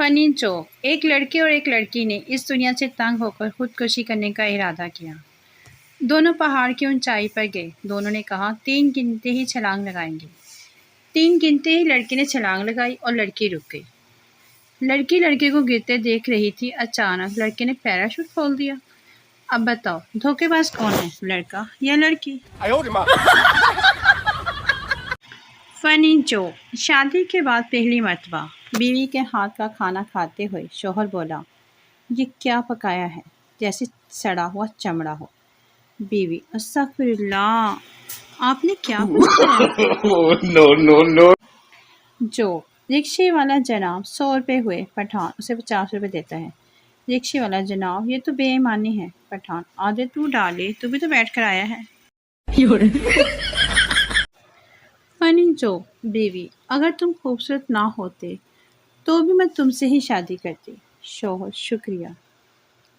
فنی جوک۔ ایک لڑکے اور ایک لڑکی نے اس دنیا سے تنگ ہو کر خودکشی کرنے کا ارادہ کیا۔ دونوں پہاڑ کی اونچائی پر گئے۔ دونوں نے کہا 3 گنتے ہی چھلانگ لگائیں گے۔ 3 گنتے ہی لڑکے نے چھلانگ لگائی اور لڑکی رک گئی۔ لڑکی لڑکے کو گرتے دیکھ رہی تھی، اچانک لڑکے نے پیراشوٹ کھول دیا۔ اب بتاؤ دھوکے باز کون ہے، لڑکا یا لڑکی؟ فنی جوک۔ شادی کے بعد پہلی مرتبہ بیوی کے ہاتھ کا کھانا کھاتے ہوئے شوہر بولا، یہ کیا پکایا ہے، جیسے سڑا ہوا چمڑا ہو۔ بیوی: استغفر اللہ، آپ نے کیا پکایا؟ جوک۔ رکشے والا جناب 100 روپے ہوئے، پٹھان اسے 50 روپے دیتا ہے۔ رکشے والا جناب: یہ تو بے ایمانی ہے۔ پٹھان: آدھے تو ڈالے، تو بھی تو بیٹھ کر آیا ہے۔ فنی جوک۔ بیوی: اگر تم خوبصورت نہ ہوتے تو بھی میں تم سے ہی شادی کرتی۔ شوہر: شکریہ،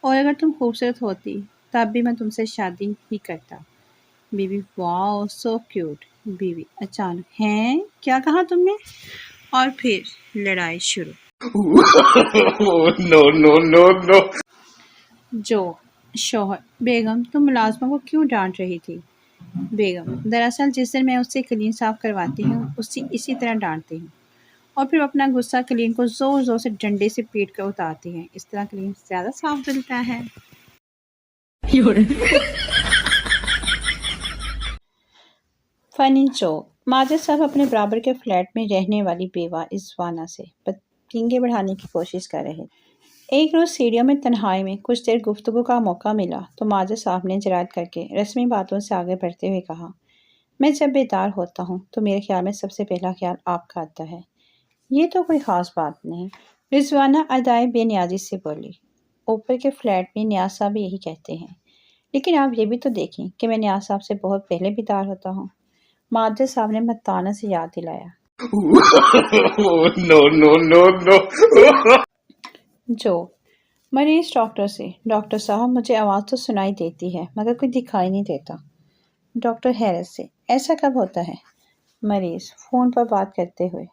اور اگر تم خوبصورت ہوتی تب بھی میں تم سے شادی ہی کرتا۔ بیوی: واو سو کیوٹ۔ بیوی اچانک: ہیں کیا کہا تم نے؟ اور پھر لڑائی شروع۔ جوک۔ شوہر: بیگم تم ملازمہ کو کیوں ڈانٹ رہی تھی؟ بیگم: دراصل جس دن میں اس سے کلین صاف کرواتی ہوں اسی طرح ڈانٹتی ہوں، اور پھر اپنا غصہ کلین کو زور زور سے ڈنڈے سے پیٹ کر اتارتی ہے، اس طرح کلین زیادہ صاف دلتا ہے۔ فنی جوک۔ ماجد صاحب اپنے برابر کے فلیٹ میں رہنے والی بیوہ رضوانہ سے پتنگیں بڑھانے کی کوشش کر رہے تھے۔ ایک روز سیڑھیوں میں تنہائی میں کچھ دیر گفتگو کا موقع ملا تو ماجد صاحب نے جرأت کر کے رسمی باتوں سے آگے بڑھتے ہوئے کہا، میں جب بیدار ہوتا ہوں تو میرے خیال میں سب سے پہلا خیال آپ کا آتا ہے۔ یہ تو کوئی خاص بات نہیں۔ رضوانہ ادائے بے نیازی سے بولی، اوپر کے فلیٹ میں نیاز صاحب یہی کہتے ہیں، لیکن آپ یہ بھی تو دیکھیں کہ میں نیاز صاحب سے بہت پہلے بیدار ہوتا ہوں۔ ماجد صاحب نے متانہ سے یاد دلایا۔ جو مریض ڈاکٹر سے: ڈاکٹر صاحب مجھے آواز تو سنائی دیتی ہے مگر کوئی دکھائی نہیں دیتا۔ ڈاکٹر حیرت سے: ایسا کب ہوتا ہے؟ مریض فون پر بات کرتے ہوئے: